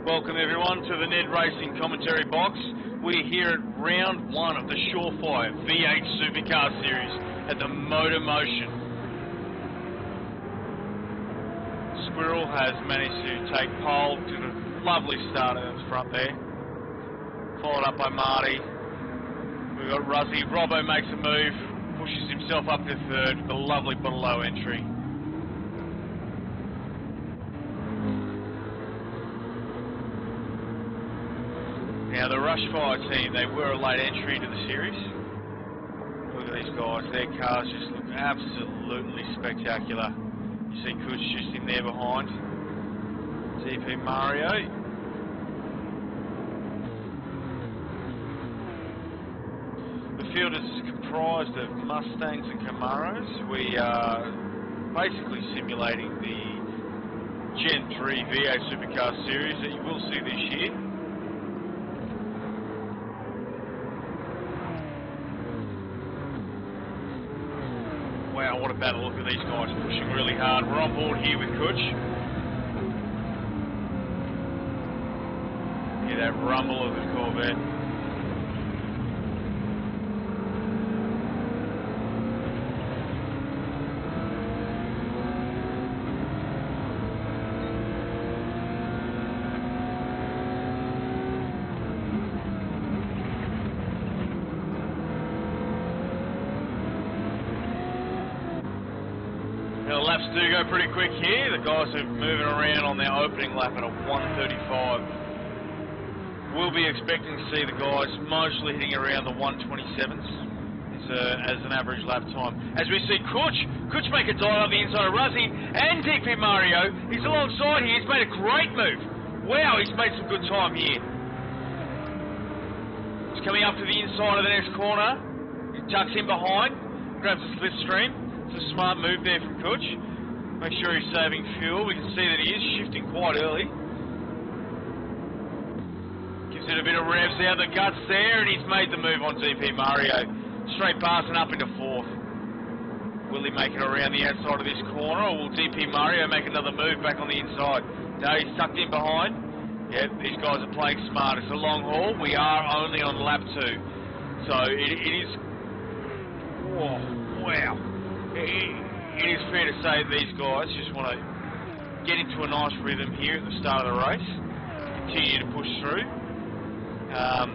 Welcome everyone to the NED Racing commentary box. We're here at round one of the Shawfire V8 Supercars Series at the MotorMotion. Squirrel has managed to take pole, did a lovely start at the front there. Followed up by Marty. We've got Ruzzy. Robbo makes a move, pushes himself up to third with a lovely below entry. Now the Shawfire team, they were a late entry into the series. Look at these guys, their cars just look absolutely spectacular. You see Kuch just in there behind. DP Mario. The field is comprised of Mustangs and Camaros. We are basically simulating the Gen 3 V8 Supercars Series that you will see this year. Wow, what a battle. Look at these guys pushing really hard. We're on board here with Kuch. Hear that rumble of the Corvette. Now, the laps do go pretty quick here. The guys are moving around on their opening lap at a 1:35. We'll be expecting to see the guys mostly hitting around the 1:27s as an average lap time. As we see Kuch make a dive up the inside of Ruzzy and DP Mario. He's alongside here. He's made a great move. Wow, he's made some good time here. He's coming up to the inside of the next corner. He tucks in behind, grabs a slipstream. It's a smart move there from Kuch. Make sure he's saving fuel. We can see that he is shifting quite early. Gives it a bit of revs out the guts there, and he's made the move on DP Mario. Straight passing up into fourth. Will he make it around the outside of this corner, or will DP Mario make another move back on the inside? No, he's tucked in behind. Yep, these guys are playing smart. It's a long haul. We are only on lap 2. So it is... Oh, wow. It is fair to say that these guys just want to get into a nice rhythm here at the start of the race, continue to push through. I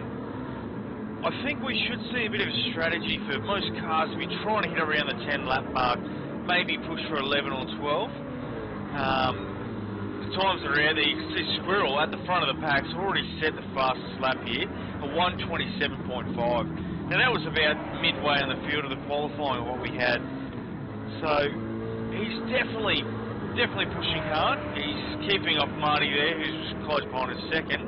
think we should see a bit of a strategy for most cars to be trying to hit around the 10 lap mark, maybe push for 11 or 12. The times are out there. You can see Squirrel at the front of the pack's already set the fastest lap here, a 1:27.5. Now that was about midway in the field of the qualifying what we had. So he's definitely pushing hard. He's keeping off Marty there, who's close behind in second.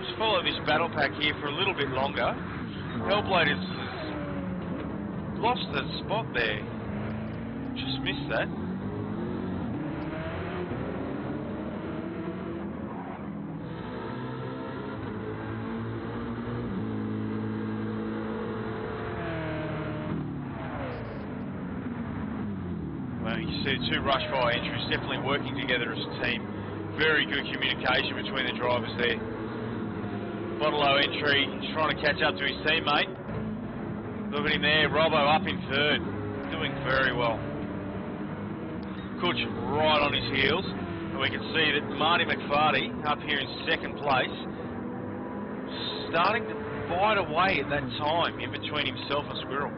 Just follow this battle pack here for a little bit longer. Hellblade has lost a spot there. Just missed that. You see two Shawfire entries definitely working together as a team. Very good communication between the drivers there. Bottle-O entry, trying to catch up to his teammate. Look at him there, Robbo up in third, doing very well. Kuch right on his heels, and we can see that Marty McFarty up here in second place, starting to bite away at that time in between himself and Squirrel.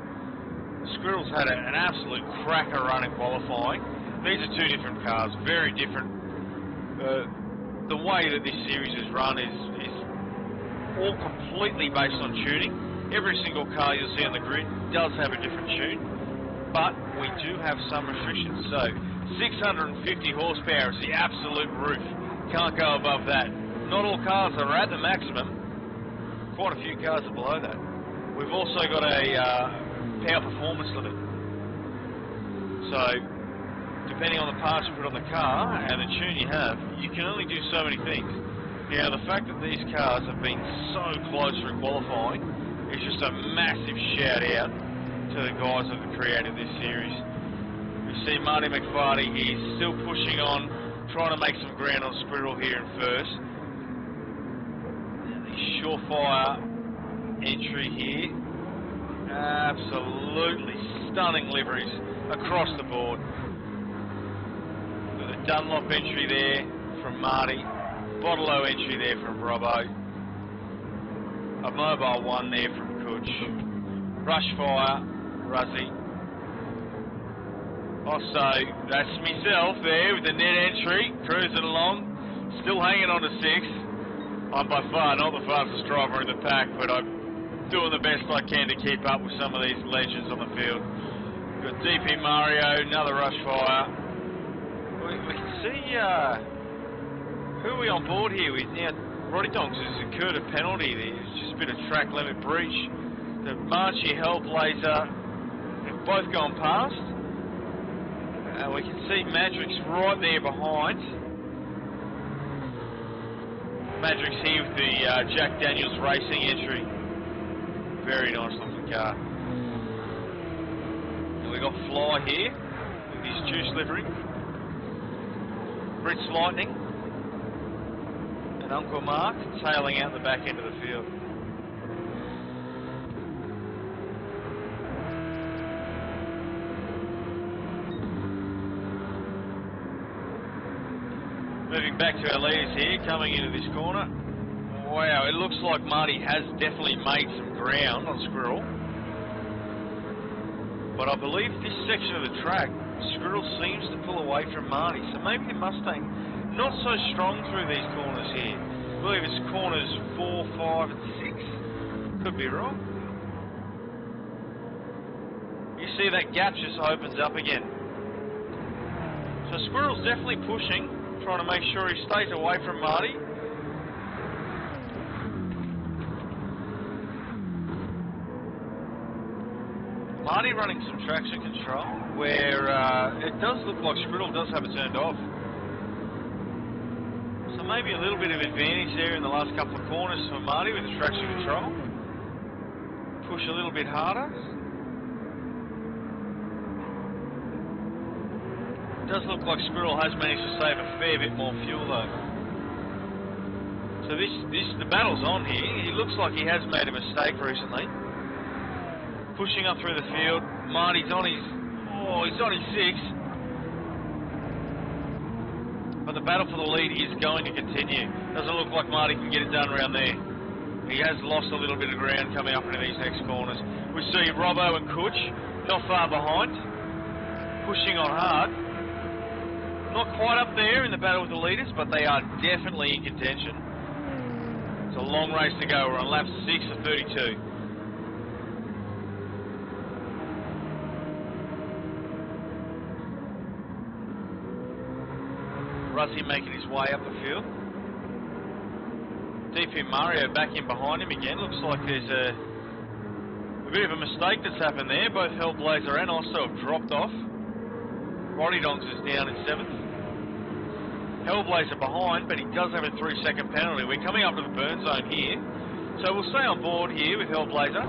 Squirrel's had an absolute cracker run in qualifying. These are two different cars, very different. The way that this series is run is all completely based on tuning. Every single car you'll see on the grid does have a different tune, but we do have some restrictions. So 650 horsepower is the absolute roof. Can't go above that. Not all cars are at the maximum. Quite a few cars are below that. We've also got a power performance limit. So, depending on the parts you put on the car and the tune you have, you can only do so many things. Now, the fact that these cars have been so close through qualifying is just a massive shout out to the guys that have created this series. We see Marty McFarty, he's still pushing on, trying to make some ground on Squirrel here in first. Shawfire entry here. Absolutely stunning liveries across the board. Got a Dunlop entry there from Marty. Bottle-O entry there from Robbo. A Mobile 1 there from Kutch. Rushfire, Ruzzy. Also, that's myself there with the NED entry, cruising along, still hanging on to 6. I'm by far not the fastest driver in the pack, but I'm doing the best I can to keep up with some of these legends on the field. Got DP Mario, another Rushfire. We can see, who are we on board here with? Now, Roddy Donks has incurred a penalty. There's just a bit of track limit breach. The Marchie Hellblazer have both gone past. We can see Madrix right there behind. Madrix here with the Jack Daniels Racing entry. Very nice looking car. And we got Fly here with his juice livery. Brits Lightning. And Uncle Mark tailing out the back end of the field. Moving back to our leaders here, coming into this corner. Wow, it looks like Marty has definitely made some ground on Squirrel. But I believe this section of the track, Squirrel seems to pull away from Marty. So maybe the Mustang not so strong through these corners here. I believe it's corners 4, 5 and 6. Could be wrong. You see that gap just opens up again. So Squirrel's definitely pushing. Trying to make sure he stays away from Marty. Marty running some traction control where it does look like Squirrel does have it turned off. So maybe a little bit of advantage there in the last couple of corners for Marty with the traction control. Push a little bit harder. It does look like Squirrel has managed to save a fair bit more fuel though. So the battle's on here. He looks like he has made a mistake recently. Pushing up through the field. Marty's on his, he's on his 6. But the battle for the lead is going to continue. Doesn't look like Marty can get it done around there. He has lost a little bit of ground coming up into these next corners. We see Robbo and Kutch not far behind. Pushing on hard. Not quite up there in the battle with the leaders, but they are definitely in contention. It's a long race to go. We're on lap 6 of 32. Ruzzy making his way up the field. DP Mario back in behind him again. Looks like there's a bit of a mistake that's happened there. Both Hellblazer and also have dropped off. Roddy Donks is down in 7th. Hellblazer behind, but he does have a 3-second penalty. We're coming up to the burn zone here. So we'll stay on board here with Hellblazer.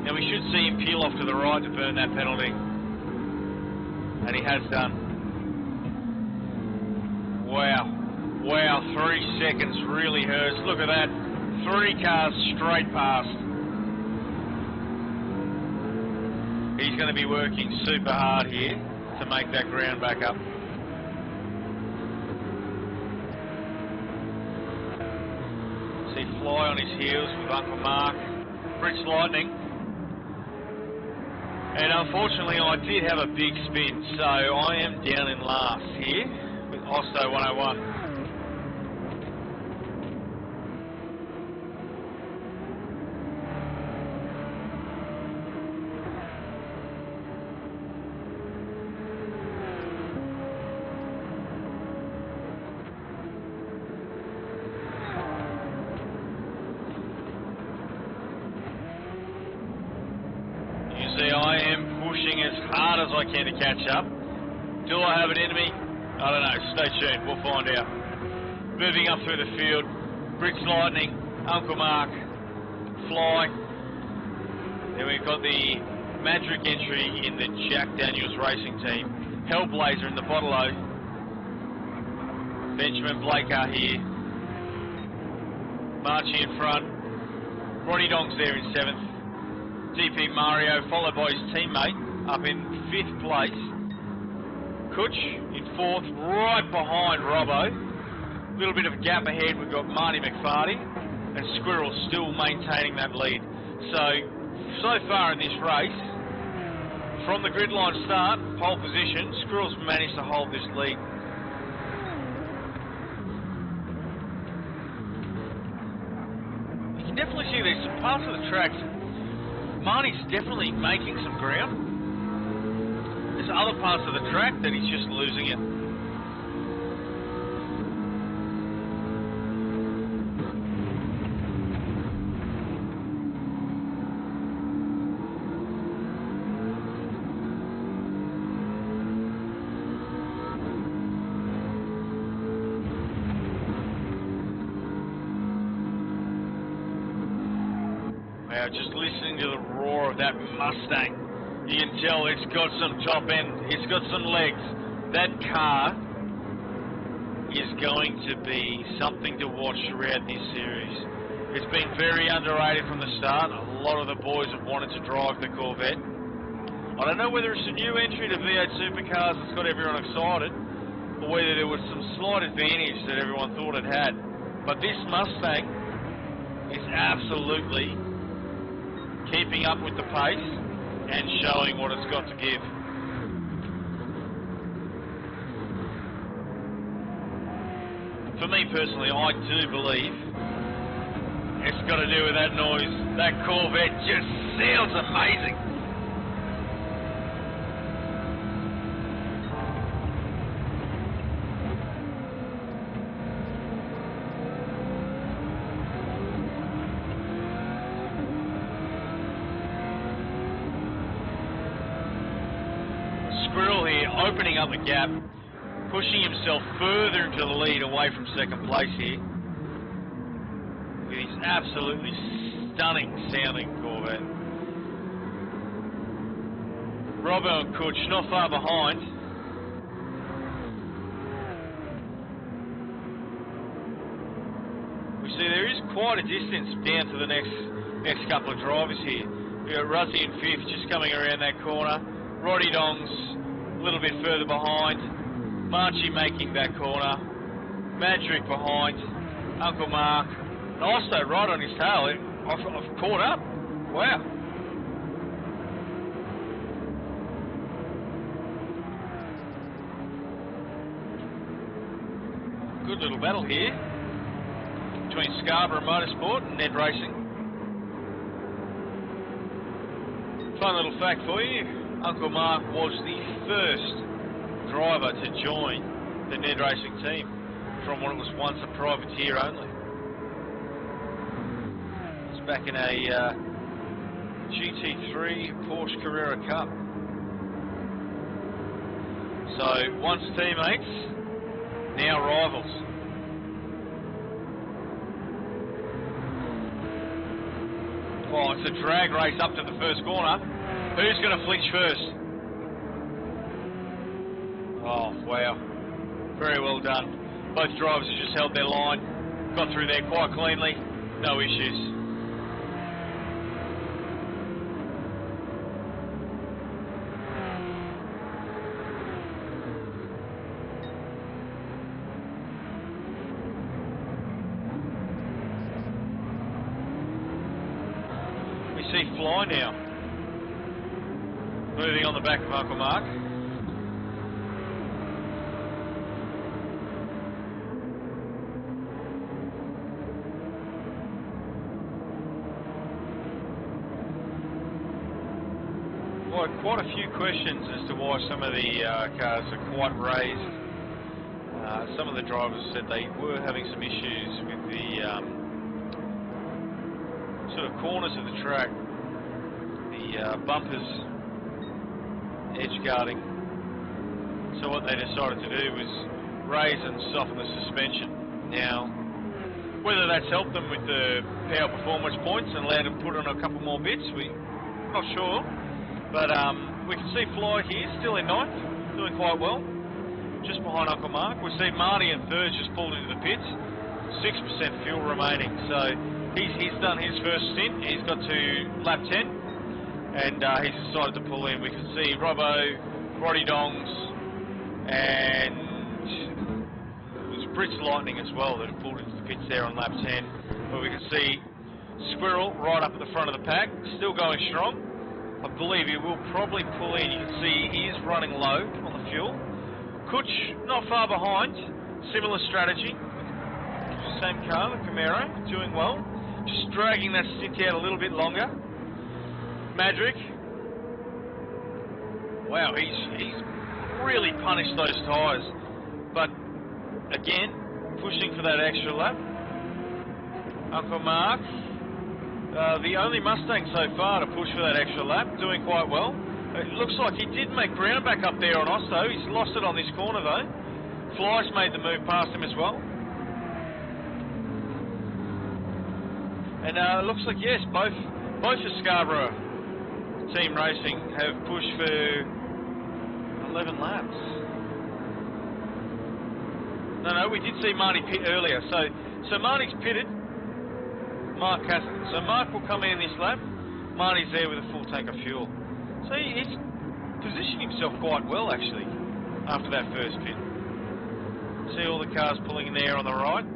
Now we should see him peel off to the right to burn that penalty. And he has done. Wow. Wow, 3 seconds really hurts. Look at that. 3 cars straight past. He's going to be working super hard here to make that ground back up. See Fly on his heels with Uncle Mark. Brits Lightning. And unfortunately I did have a big spin, so I am down in last here with Osto 101. I am pushing as hard as I can to catch up. Do I have it in me? I don't know. Stay tuned. We'll find out. Moving up through the field. Brits Lightning, Uncle Mark, Fly. Then we've got the Madrick entry in the Jack Daniels Racing team. Hellblazer in the Bottle-O. Benjamin Blake are here. Marching in front. Roddy Dong's there in 7th. DP Mario, followed by his teammate, up in 5th place. Kutch in 4th, right behind Robbo. A little bit of a gap ahead, we've got Marty McFarty, and Squirrel still maintaining that lead. So far in this race, from the grid line start, pole position, Squirrel's managed to hold this lead. You can definitely see there's some parts of the tracks. Marty's definitely making some ground. There's other parts of the track that he's just losing it. Just listening to the roar of that Mustang, you can tell it's got some top end, it's got some legs. That car is going to be something to watch throughout this series. It's been very underrated from the start. A lot of the boys have wanted to drive the Corvette. I don't know whether it's a new entry to V8 Supercars that's got everyone excited, or whether there was some slight advantage that everyone thought it had. But this Mustang is absolutely keeping up with the pace and showing what it's got to give. For me personally, I do believe it's got to do with that noise. That Corvette just sounds amazing. Opening up the gap, pushing himself further into the lead away from second place here. With his absolutely stunning sounding Corvette. Robbo and Kutch not far behind. We see there is quite a distance down to the next couple of drivers here. We've got Ruzzy in 5th just coming around that corner. Roddy Dong's a little bit further behind. Marchie making that corner. Madrick behind. Uncle Mark. Also right on his tail. I've caught up. Wow. Good little battle here between Scarborough Motorsport and NED Racing. Fun little fact for you. Uncle Mark was the first driver to join the NED Racing team from what it was once a privateer only. It's back in a GT3 Porsche Carrera Cup. So once teammates, now rivals. Oh, it's a drag race up to the first corner. Who's going to flinch first? Oh, wow. Very well done. Both drivers have just held their line, got through there quite cleanly, no issues. We see Fly now. Moving on the back of Uncle Mark. Quite a few questions as to why some of the cars are quite raised. Some of the drivers said they were having some issues with the sort of corners of the track, the bumpers edge guarding. So what they decided to do was raise and soften the suspension. Now, whether that's helped them with the power performance points and allowed them to put on a couple more bits, we're not sure. But we can see Fly here, still in 9th, doing quite well. just behind Uncle Mark. We see Marty in third, just pulled into the pits. 6% fuel remaining, so he's done his first stint. He's got to lap 10, and he's decided to pull in. We can see Robbo, Roddy Dongs, and it was Brits Lightning as well that pulled into the pits there on lap 10. But we can see Squirrel right up at the front of the pack, still going strong. I believe he will probably pull in. You can see he is running low on the fuel. Kutch not far behind, similar strategy. Same car, the Camaro, doing well. Just dragging that stint out a little bit longer. Madrick. Wow, he's really punished those tyres. But again, pushing for that extra lap. Uncle Mark, the only Mustang so far to push for that extra lap, doing quite well. It looks like he did make ground back up there on Osto. He's lost it on this corner though. Fleiss made the move past him as well. And it looks like, yes, both the Scarborough team racing have pushed for 11 laps. No, we did see Marty pit earlier. So Marty's pitted. Mark hasn't. So Mark will come in this lap. Marty's there with a full tank of fuel. So he's positioned himself quite well, actually, after that first pit. See all the cars pulling in there on the right.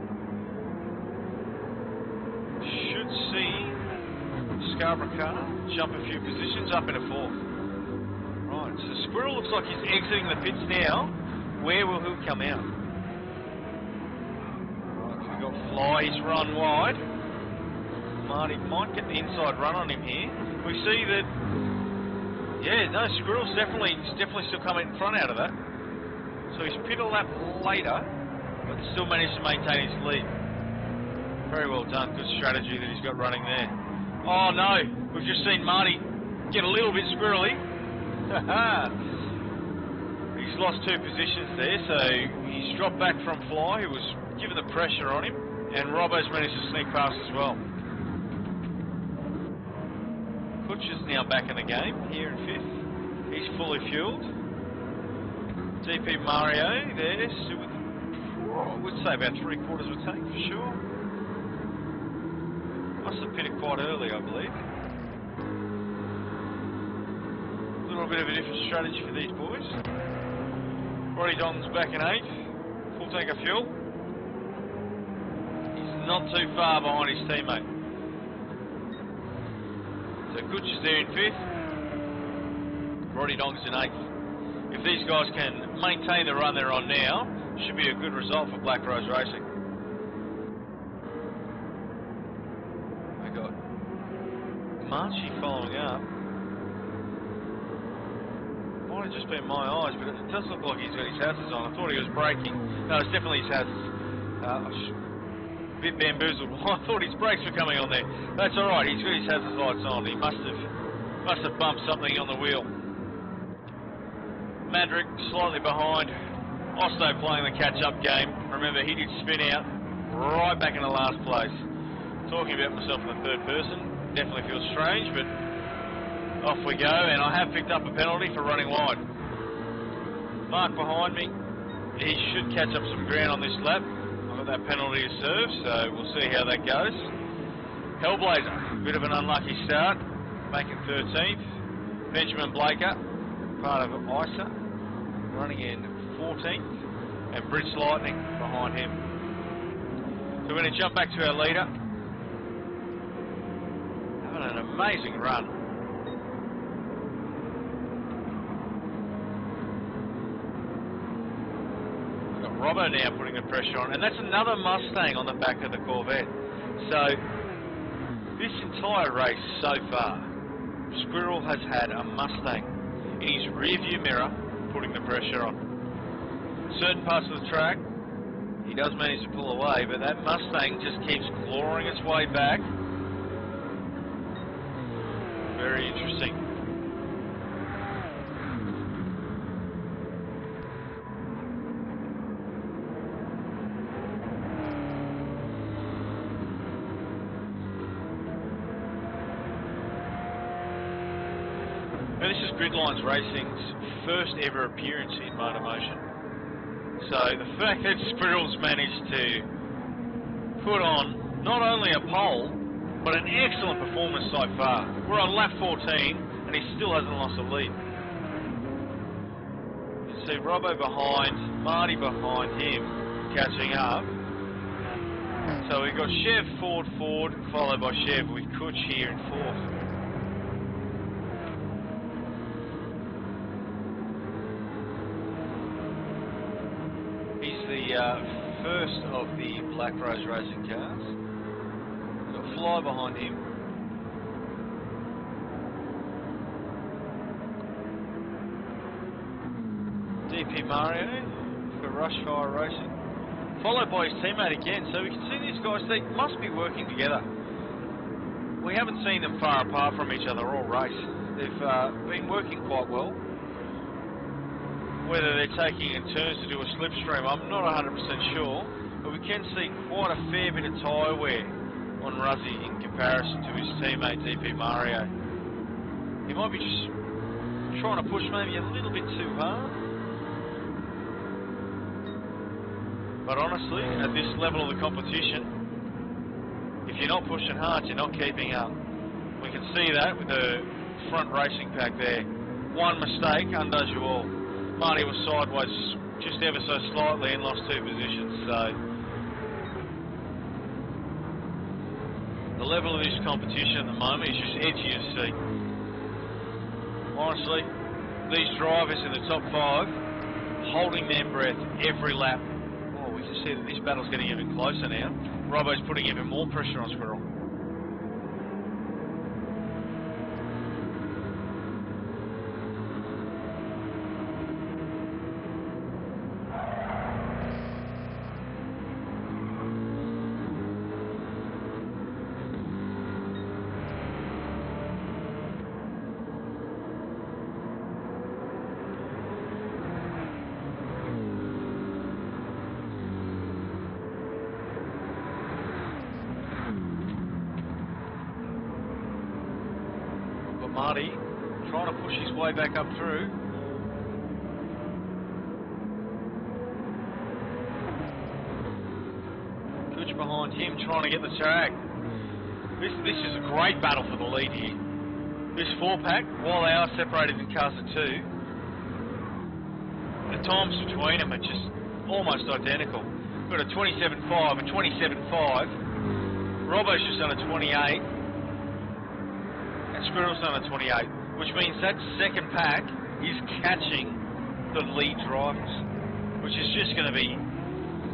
Should see Scarborough car jump a few positions up into fourth. Right, so Squirrel looks like he's exiting the pits now. Where will he come out? Right, we've got Fly, he's run wide. Marty might get the inside run on him here. We see that, yeah, no, Squirrel's definitely still coming in front out of that. So he's pit a lap later, but still managed to maintain his lead. Very well done, good strategy that he's got running there. Oh no, we've just seen Marty get a little bit squirrely. He's lost 2 positions there, so he's dropped back from Fly, who was given the pressure on him, and Robbo's managed to sneak past as well. Kutch is now back in the game, here in 5th. He's fully fueled. DP Mario there, still with, I would say about 3/4 of a tank for sure. Must have pitted quite early, I believe. A little bit of a different strategy for these boys. Roddy Don's back in 8th. Full tank of fuel. He's not too far behind his teammate. So Kutch is there in 5th. Roddy Don's in 8th. If these guys can maintain the run they're on now, should be a good result for Black Rose Racing. Marchie following up. Might have just been my eyes, but it does look like he's got his hazards on. I thought he was braking. No, it's definitely his hazards. A bit bamboozled. I thought his brakes were coming on there. That's all right. He's got his hazard lights on. He must have bumped something on the wheel. Madrick slightly behind. Osto playing the catch-up game. Remember, he did spin out right back into last place. Talking about myself in the third person. Definitely feels strange, but off we go, and I have picked up a penalty for running wide. Mark behind me, he should catch up some ground on this lap. I've got that penalty to serve, so we'll see how that goes. Hellblazer, a bit of an unlucky start, making 13th. Benjamin Blaker, part of ISA, running in 14th, and Brits Lightning behind him. So we're going to jump back to our leader. An amazing run. We've got Robbo now putting the pressure on, and that's another Mustang on the back of the Corvette. So this entire race so far, Squirrel has had a Mustang in his rear view mirror putting the pressure on. Certain parts of the track he does manage to pull away, but that Mustang just keeps clawing its way back. Very interesting. Now this is Gridlines Racing's first ever appearance in MotorMotion. So the fact that Squirrel's managed to put on not only a pole, but an excellent performance so far. We're on lap 14, and he still hasn't lost a lead. You can see Robbo behind, Marty behind him, catching up. So we've got Chev, Ford, followed by Chev with Kutch here in fourth. He's the first of the Black Rose Racing cars. We've got Fly behind him. DP Mario for Rushfire Racing. Followed by his teammate again, so we can see these guys, they must be working together. We haven't seen them far apart from each other all race. They've been working quite well. Whether they're taking in turns to do a slipstream, I'm not 100% sure, but we can see quite a fair bit of tyre wear on Ruzzy in comparison to his teammate DP Mario. He might be just trying to push maybe a little bit too hard. But honestly, at this level of the competition, if you're not pushing hard, you're not keeping up. We can see that with the front racing pack there. One mistake undoes you all. Marty was sideways just ever so slightly and lost 2 positions, so the level of this competition at the moment is just edgy to see. Honestly, these drivers in the top 5 holding their breath every lap. Oh, we can see that this battle's getting even closer now. Robbo's putting even more pressure on Squirrel. Marty trying to push his way back up through. Kutch behind him trying to get the tag. This is a great battle for the lead here. This 4-pack, while they are separated in cars of 2, the times between them are just almost identical. We've got a 27.5 and 27.5. Robbo's just done a 28. Squirrel's done a 28, which means that second pack is catching the lead drivers, which is just going to be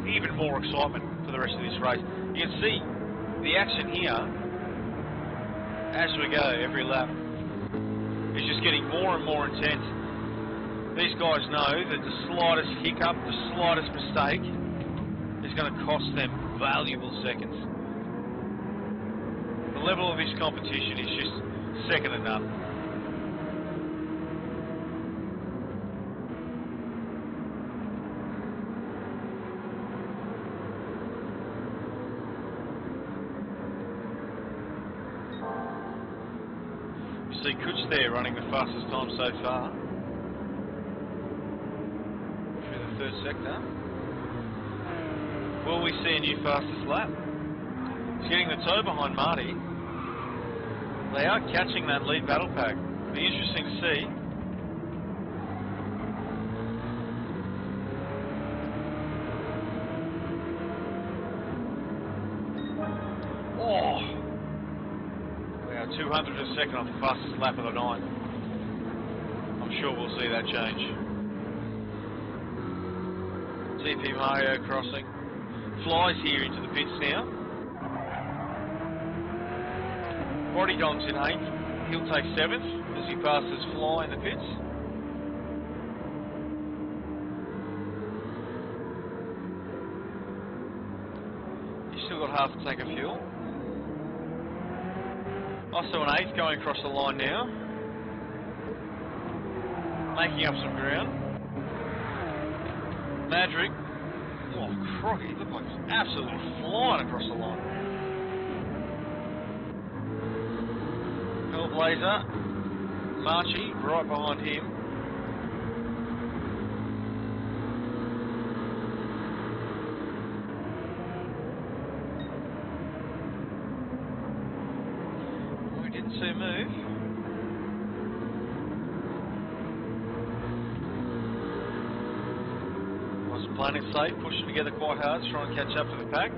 even more excitement for the rest of this race. You can see the action here as we go every lap. It's just getting more and more intense. These guys know that the slightest hiccup, the slightest mistake is going to cost them valuable seconds. The level of this competition is just second to none. You see Kutch there running the fastest time so far through the third sector. Will we see a new fastest lap? He's getting the toe behind Marty. They are catching that lead battle pack. It'll be interesting to see. Oh! We are 200 a second off the fastest lap of the night. I'm sure we'll see that change. TP Mario crossing. Flies here into the pits now. Bodygon's in 8th, he'll take 7th as he passes Fly in the pits. He's still got half a tank of fuel. Also an 8th going across the line now. Making up some ground. Madrick, oh crikey, he looked like he's absolutely flying across the line. Blazer, Marchie right behind him. playing it safe, pushing together quite hard to try and catch up to the pack.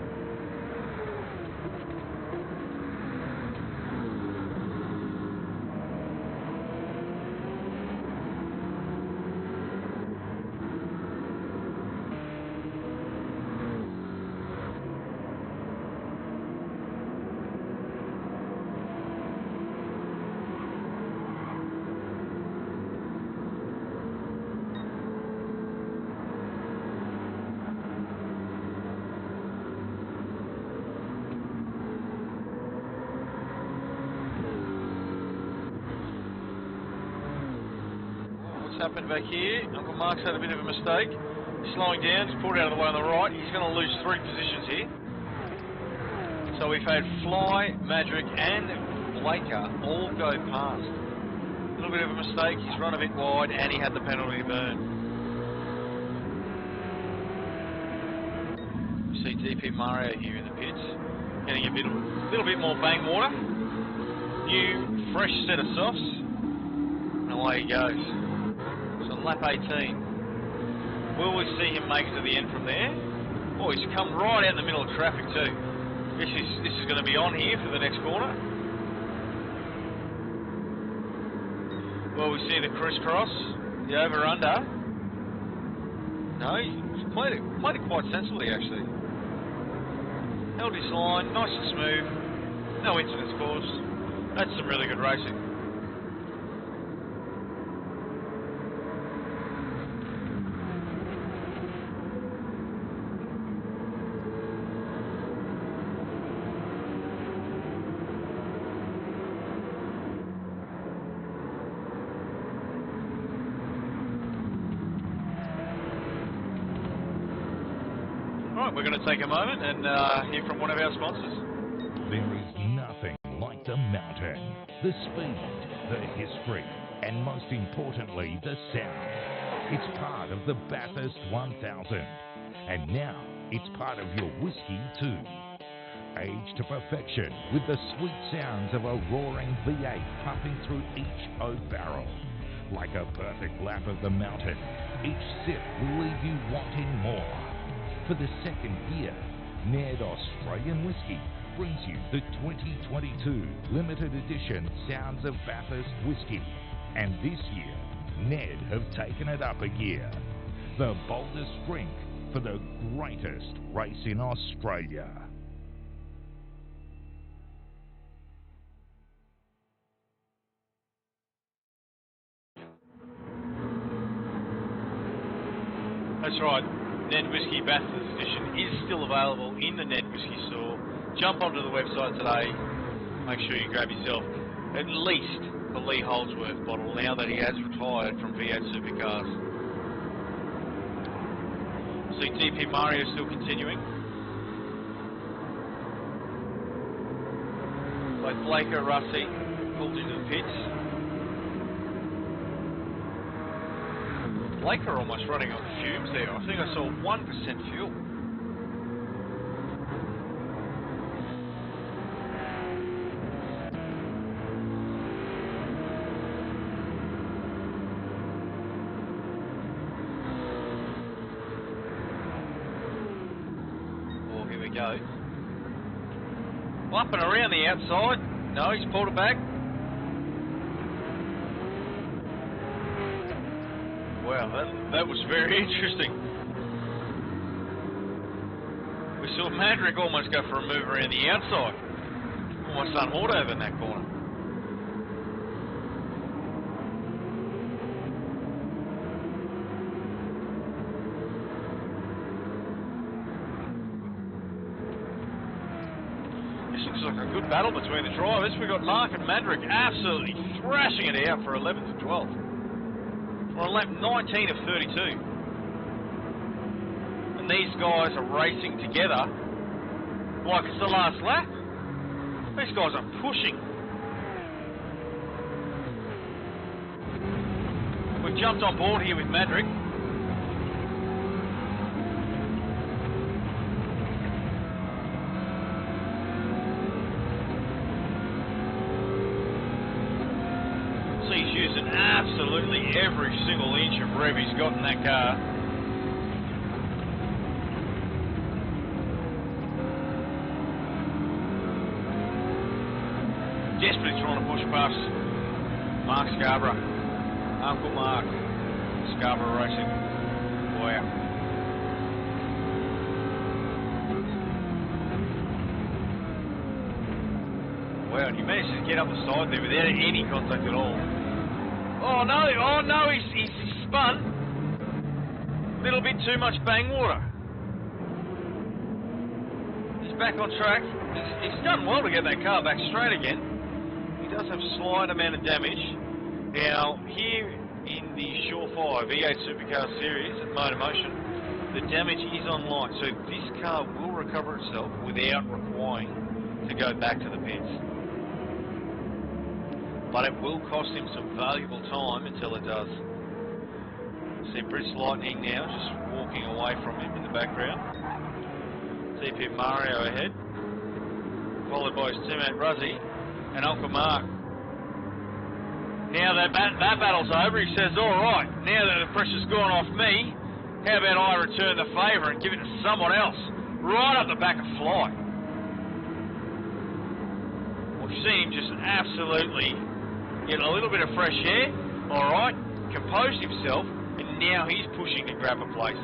Happened back here. Uncle Mark's had a bit of a mistake. Slowing down, he's pulled out of the way on the right. He's going to lose 3 positions here. So we've had Fly, Madrick and Blaker all go past. A little bit of a mistake. He's run a bit wide and he had the penalty burn. You see DP Mario here in the pits. Getting a little bit more bang water. New, fresh set of softs. And away he goes. On lap 18. Will we see him make it to the end from there? Oh, he's come right out in the middle of traffic too. This is going to be on here for the next corner. Well, we see the crisscross, the over-under. No, he's played it quite sensibly actually. Held his line, nice and smooth. No incidents caused. That's some really good racing. We're going to take a moment and hear from one of our sponsors. There is nothing like the mountain, the speed, the history, and most importantly, the sound. It's part of the Bathurst 1000, and now it's part of your whiskey too. Aged to perfection with the sweet sounds of a roaring V8 pumping through each oak barrel. Like a perfect lap of the mountain, each sip will leave you wanting more. For the second year, NED Australian Whiskey brings you the 2022 limited edition Sounds of Bathurst Whiskey. And this year, NED have taken it up a gear. The boldest drink for the greatest race in Australia. That's right. NED Whiskey Bathurst Edition is still available in the NED Whiskey store. Jump onto the website today. Make sure you grab yourself at least a Lee Holdsworth bottle now that he has retired from V8 Supercars. See DP Mario still continuing. Like Blaker, Rusty pulled into the pits. Blaker almost running on fumes there. I think I saw 1% fuel. Oh, here we go. Up and around the outside. No, he's pulled it back. Wow, that was very interesting. We saw Madrick almost go for a move around the outside. Almost unhauled over in that corner. This looks like a good battle between the drivers. We've got Mark and Madrick absolutely thrashing it out for 11th and 12th. We're on lap 19 of 32. And these guys are racing together like it's the last lap. These guys are pushing. We've jumped on board here with Madrick. He's using absolutely every single inch of rev he's got in that car. past Mark Scarborough. Uncle Mark. Scarborough Racing. Wow. Wow, and he managed to get up the side there without any contact at all. Oh no, he's spun. Little bit too much bang water. He's back on track. He's done well to get that car back straight again. He does have a slight amount of damage. Now, here in the Shawfire V8 Supercars Series at MotorMotion, the damage is on light, so this car will recover itself without requiring to go back to the pits. But it will cost him some valuable time until it does. See Brits Lightning now, just walking away from him in the background. TP Mario ahead, followed by his teammate Ruzzy and Uncle Mark. Now that battle's over, he says, alright, now that the pressure's gone off me, how about I return the favour and give it to someone else, right up the back of Fly. We've seen him just absolutely get a little bit of fresh air, alright, composed himself, and now he's pushing to grab a place,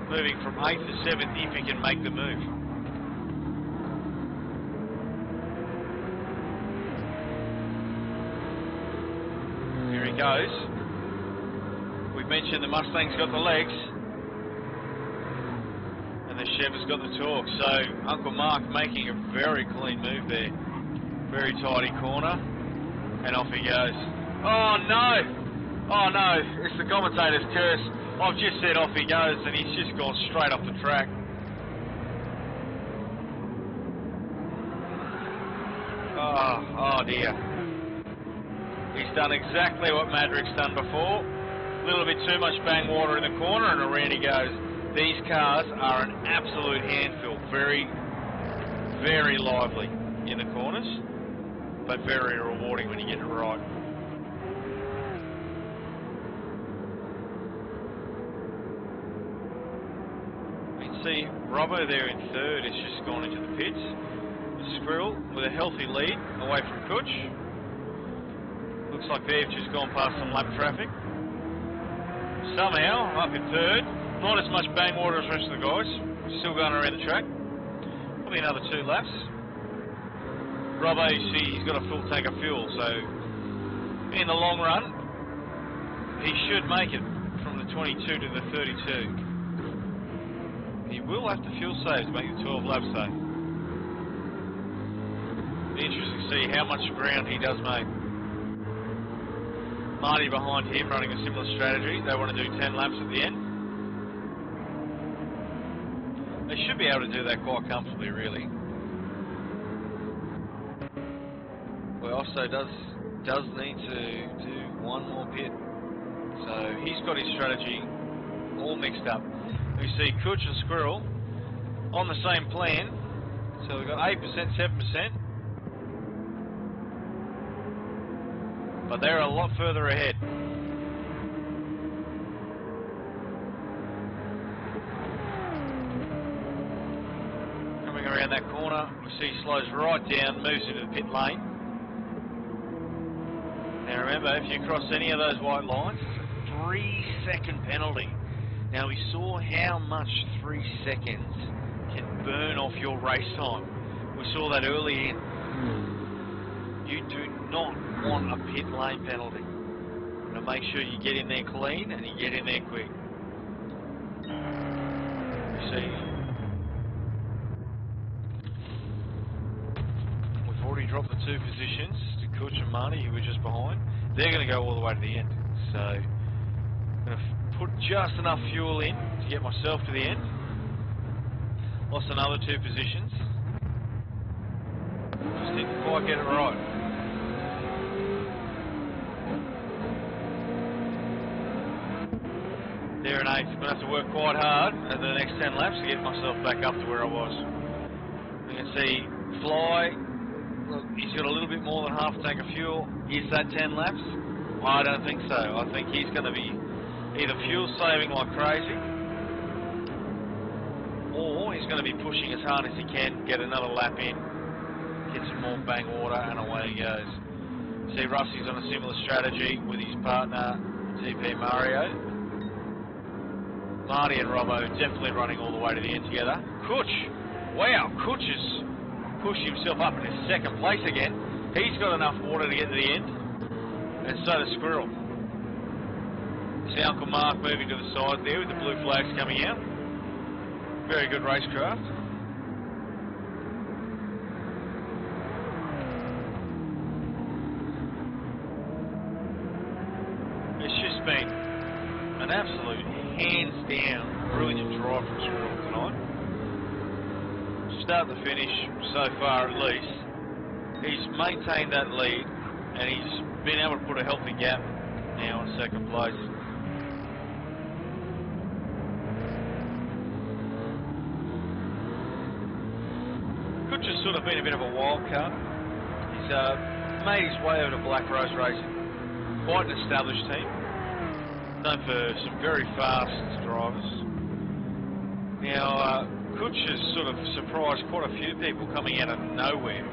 moving from 8th to 7th if he can make the move. Here he goes. We mentioned the Mustang's got the legs, and the Chev has got the torque, so Uncle Mark making a very clean move there. Very tidy corner, and off he goes. Oh no! Oh no, it's the commentator's curse. I've just said off he goes, and he's just gone straight off the track. Oh dear. He's done exactly what Madrick's done before. A little bit too much bang water in the corner, and around he goes. These cars are an absolute handful. Very, very lively in the corners, but very rewarding when you get it right. See Robbo there in third, it's just gone into the pits. The Squirrel with a healthy lead away from Kutch. Looks like they've just gone past some lap traffic. Somehow, up in third, not as much bang water as the rest of the guys. Still going around the track. Probably another 2 laps. Robbo, you see, he's got a full tank of fuel, so in the long run, he should make it from the 22 to the 32. He will have to fuel save to make the 12 laps though. Be interesting to see how much ground he does make. Marty behind him running a similar strategy. They want to do 10 laps at the end. They should be able to do that quite comfortably, really. Well, also does need to do one more pit. So he's got his strategy all mixed up. We see Kutch and Squirrel on the same plan. So we've got 8%, 7%. But they're a lot further ahead. Coming around that corner, we see he slows right down, moves into the pit lane. Now remember, if you cross any of those white lines, it's a 3-second penalty. Now we saw how much 3 seconds can burn off your race time. We saw that early in. You do not want a pit lane penalty. Now make sure you get in there clean and you get in there quick. You see, we've already dropped the 2 positions to Kutch and Marty, who were just behind. They're going to go all the way to the end. So I'm going to put just enough fuel in to get myself to the end. Lost another 2 positions. Just didn't quite get it right. There in 8th. I'm going to have to work quite hard over the next 10 laps to get myself back up to where I was. You can see Fly, look, he's got a little bit more than half a tank of fuel. Is that 10 laps? I don't think so. I think he's going to be either fuel saving like crazy, or he's going to be pushing as hard as he can, get another lap in, get some more bang water, and away he goes. See, Rusty's on a similar strategy with his partner, TP Mario. Marty and Robbo definitely running all the way to the end together. Kutch, wow, Kutch has pushed himself up into second place again. He's got enough water to get to the end, and so does Squirrel. See Uncle Mark moving to the side there with the blue flags coming out. Very good racecraft. It's just been an absolute hands down brilliant drive from Squirrel tonight. Start to finish, so far at least, he's maintained that lead and he's been able to put a healthy gap now in second place. Could just sort of been a bit of a wild card. He's made his way over to Black Rose Racing, quite an established team, known for some very fast drivers. Now, Kutch has sort of surprised quite a few people coming out of nowhere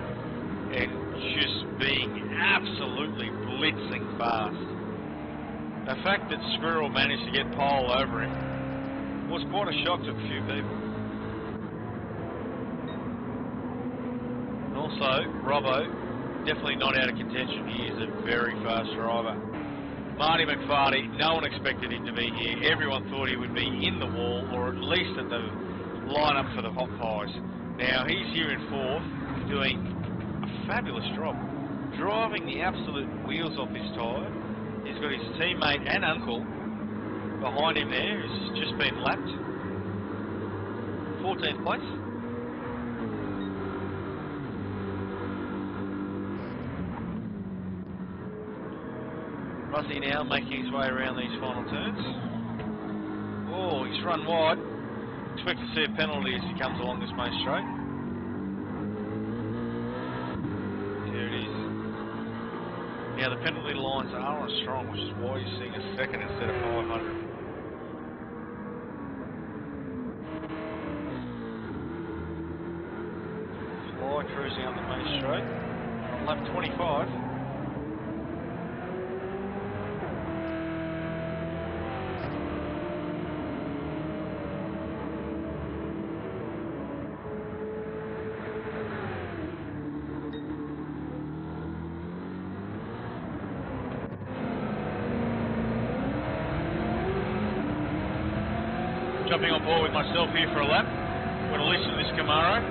and just being absolutely blitzing fast. The fact that Squirrel managed to get pole over him was quite a shock to a few people. And also, Robbo, definitely not out of contention. He is a very fast driver. Marty McFarty, no one expected him to be here. Everyone thought he would be in the wall or at least at the line-up for the hot pies. Now he's here in fourth, doing a fabulous job, driving the absolute wheels off his tyre. He's got his teammate and uncle behind him there, who's just been lapped. 14th place. Rusty now making his way around these final turns. Oh, he's run wide. Expect to see a penalty as he comes along this main straight. Here it is. Now the penalty lines are on strong, which is why you're seeing a second instead of 500. Fly cruising up the main straight. On lap 25. Jumping on board with myself here for a lap. I'm going to listen to this Camaro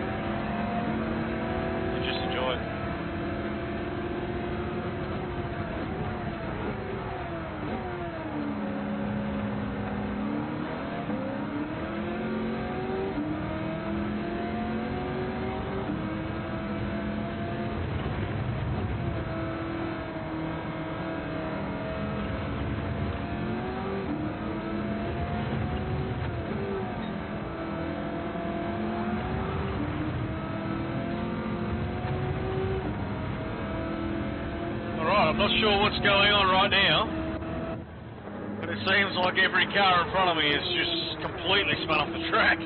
and just enjoy it. I'm not sure what's going on right now, but it seems like every car in front of me is just completely spun off the track.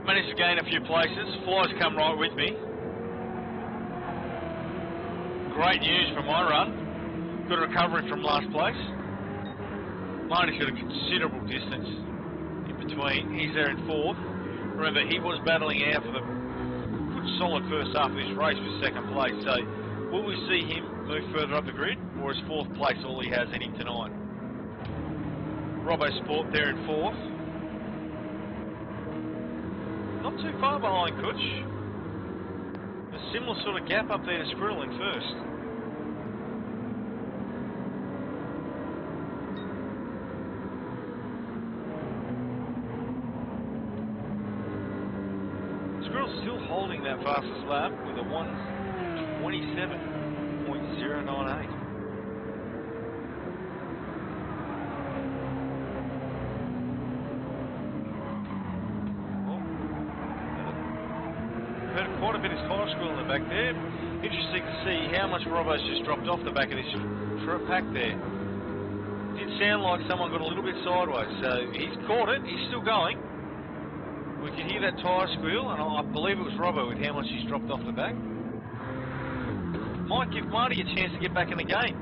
Managed to gain a few places. Fly's come right with me. Great news for my run. Good recovery from last place. Marty's got a considerable distance in between. He's there in fourth. Remember, he was battling out for the good solid first half of this race for second place, so will we see him move further up the grid, or is fourth place all he has in him tonight? Robbo Sport there in fourth. Not too far behind Kutch. A similar sort of gap up there to Squirrel in first. Squirrel's still holding that fastest lap with a 1:27.098. Heard quite a bit of fire squirrel in the back there. Interesting to see how much Robbo's just dropped off the back of this pack there. Did sound like someone got a little bit sideways, so he's caught it. He's still going. We can hear that tyre squeal, and I believe it was Robbo with how much he's dropped off the back. Might give Marty a chance to get back in the game.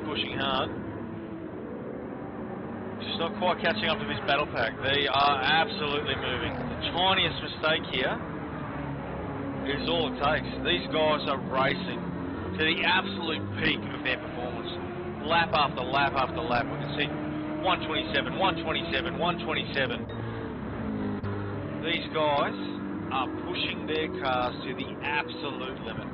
Pushing hard. Just not quite catching up to this battle pack. They are absolutely moving. The tiniest mistake here is all it takes. These guys are racing to the absolute peak of their performance. Lap after lap after lap. We can see 127, 127, 127. These guys are pushing their cars to the absolute limit.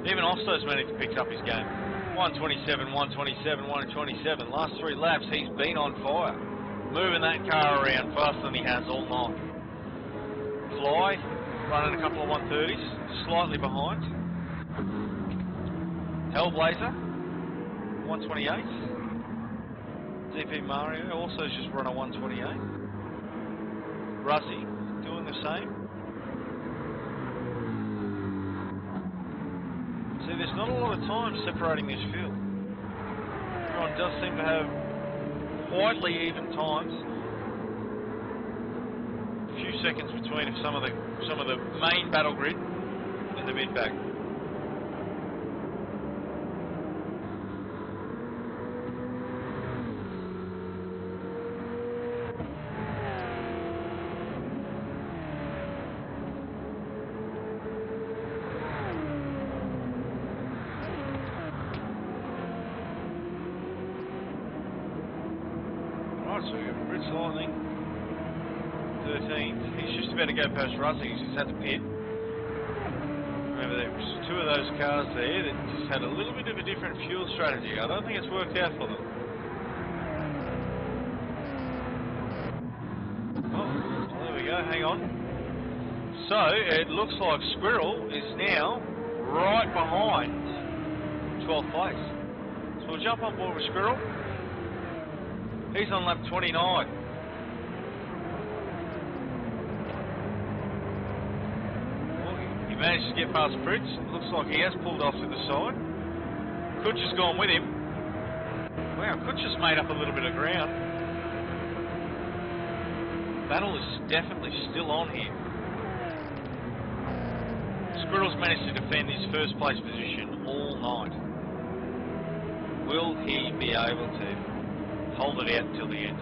Even Osto's managed to pick up his game. 127, 127, 127. Last 3 laps, he's been on fire. Moving that car around faster than he has all night. Fly, running a couple of 130s, slightly behind. Hellblazer, 128. DP Mario also just run a 128. Ruzzy, doing the same. See, there's not a lot of time separating this field. Everyone does seem to have quietly even times. A few seconds between some of the main battle grid and the mid pack. So we have Rich Lightning, 13th. He's just about to go past Ruzzy. He's just had to pit. Remember, there was 2 of those cars there that just had a little bit of a different fuel strategy. I don't think it's worked out for them. Oh, well, there we go. Hang on. So it looks like Squirrel is now right behind 12th place. So we'll jump on board with Squirrel. He's on lap 29. Well, he managed to get past Fritz. It looks like he has pulled off to the side. Kutch has gone with him. Wow, Kutch has made up a little bit of ground. Battle is definitely still on here. Squirrel's managed to defend his first place position all night. Will he be able to hold it out until the end?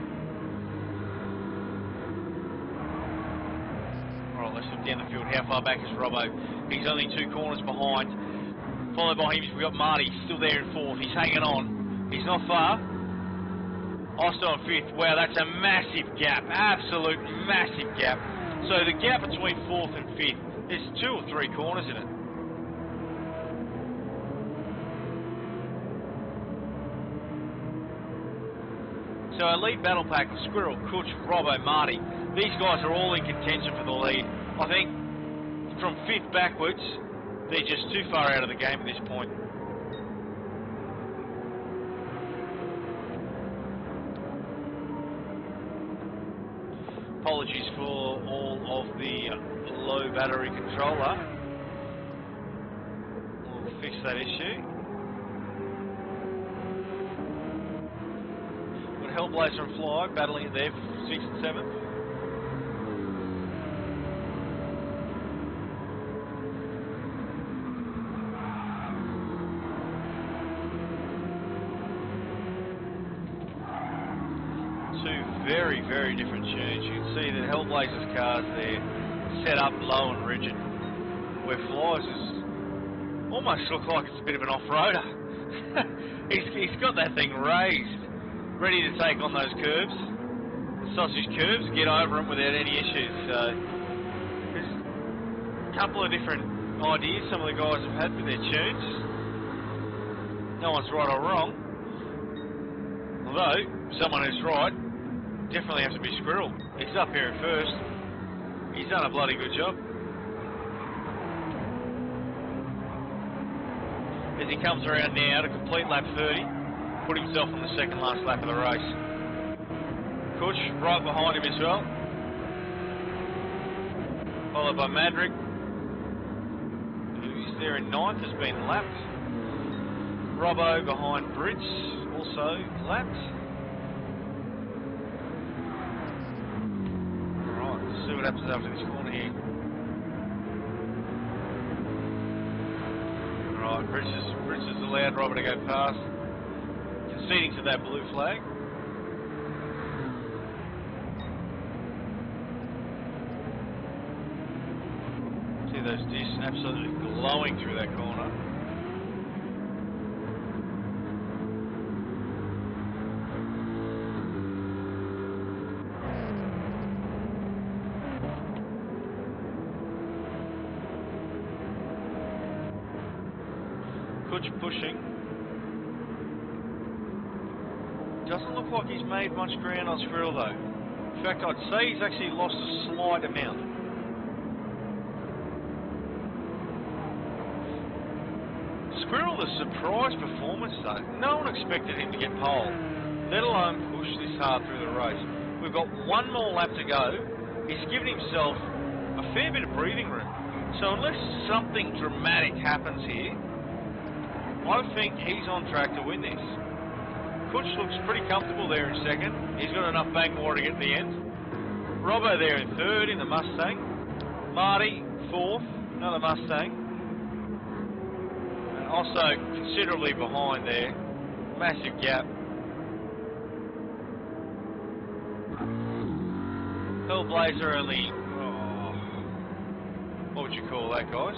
Alright, let's look down the field. How far back is Robbo? He's only 2 corners behind. Followed by him, we've got Marty, still there in 4th. He's hanging on. He's not far. Osto in 5th. Wow, that's a massive gap. Absolute massive gap. So the gap between 4th and 5th, there's 2 or 3 corners in it. So our lead battle pack of Squirrel, Kutch, Robbo, Marty, these guys are all in contention for the lead. I think from 5th backwards, they're just too far out of the game at this point. Apologies for all of the low battery controller. We'll fix that issue. Hellblazer and Fly battling it there for 6th and 7th. Two very, very different tunes. You can see that Hellblazer's car's there set up low and rigid, where Fly's is almost looks like it's a bit of an off-roader. he's got that thing raised, ready to take on those curves, the sausage curves, get over them without any issues. So there's a couple of different ideas some of the guys have had for their tunes. No one's right or wrong. Although, someone who's right definitely has to be Squirrel. He's up here at first. He's done a bloody good job. As he comes around now to complete lap 30, put himself on the second last lap of the race. Kutch right behind him as well. Followed by Madrick, who's there in 9th, has been lapped. Robbo behind Brits, also lapped. Alright, let's see what happens after this corner here. Alright, Brits has allowed Robbo to go past, conceding to that blue flag. See those discs absolutely glowing through that corner. Kutch pushing. Doesn't look like he's made much ground on Squirrel though. In fact, I'd say he's actually lost a slight amount. Squirrel, the surprise performance though. No one expected him to get pole, let alone push this hard through the race. We've got one more lap to go. He's given himself a fair bit of breathing room. So unless something dramatic happens here, I think he's on track to win this. Kutch looks pretty comfortable there in second. He's got enough bank water to get to the end. Robbo there in third in the Mustang. Marty, fourth, another Mustang. And also considerably behind there. Massive gap. Hellblazer only, what would you call that, guys?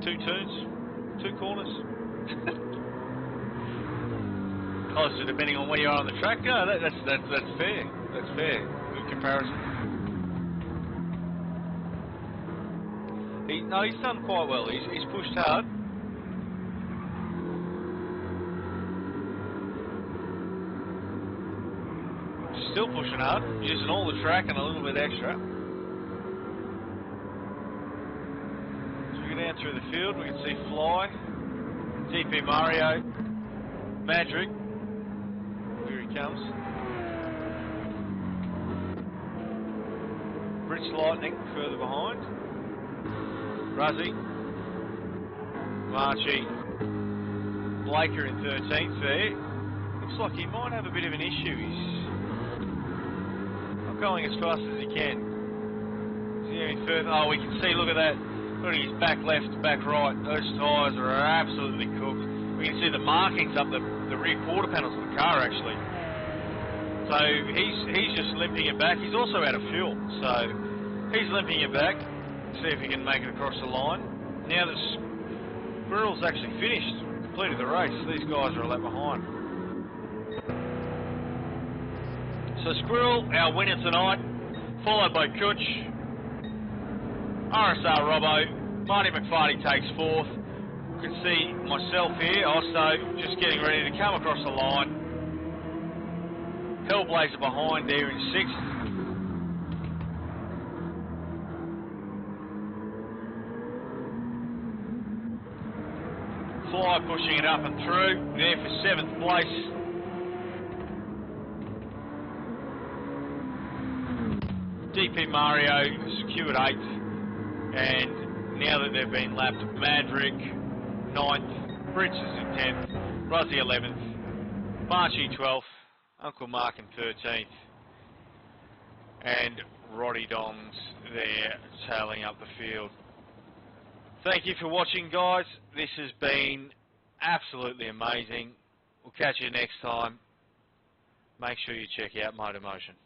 2 turns? 2 corners? Closer depending on where you are on the track. No, that's fair. That's fair. Good comparison. He's done quite well. He's pushed hard. Still pushing hard, using all the track and a little bit extra. Down through the field, we can see Fly, DP Mario, Madrick, here he comes. Brits Lightning further behind. Ruzzy, Marchie, Blaker in 13th there. Looks like he might have a bit of an issue. He's not going as fast as he can. He's here in third. Oh, we can see, look at that. Look at his back left, back right. Those tyres are absolutely cooked. We can see the markings up the rear quarter panels of the car actually. So he's just limping it back. He's also out of fuel, so he's limping it back. See if he can make it across the line. Now that Squirrel's actually finished, completed the race, these guys are a lap behind. So Squirrel, our winner tonight, followed by Kutch. RSR Robbo, Marty McFarty takes 4th. You can see myself here, also just getting ready to come across the line. Hellblazer behind there in 6th. Fly pushing it up and through, there for 7th place. DP Mario secured 8th. And now that they've been lapped, Madrick 9th, Brits is in 10th, Ruzzy 11th, Marchie 12th, Uncle Mark in 13th, and Roddy Doms there tailing up the field. Thank you for watching, guys. This has been absolutely amazing. We'll catch you next time. Make sure you check out MotorMotion.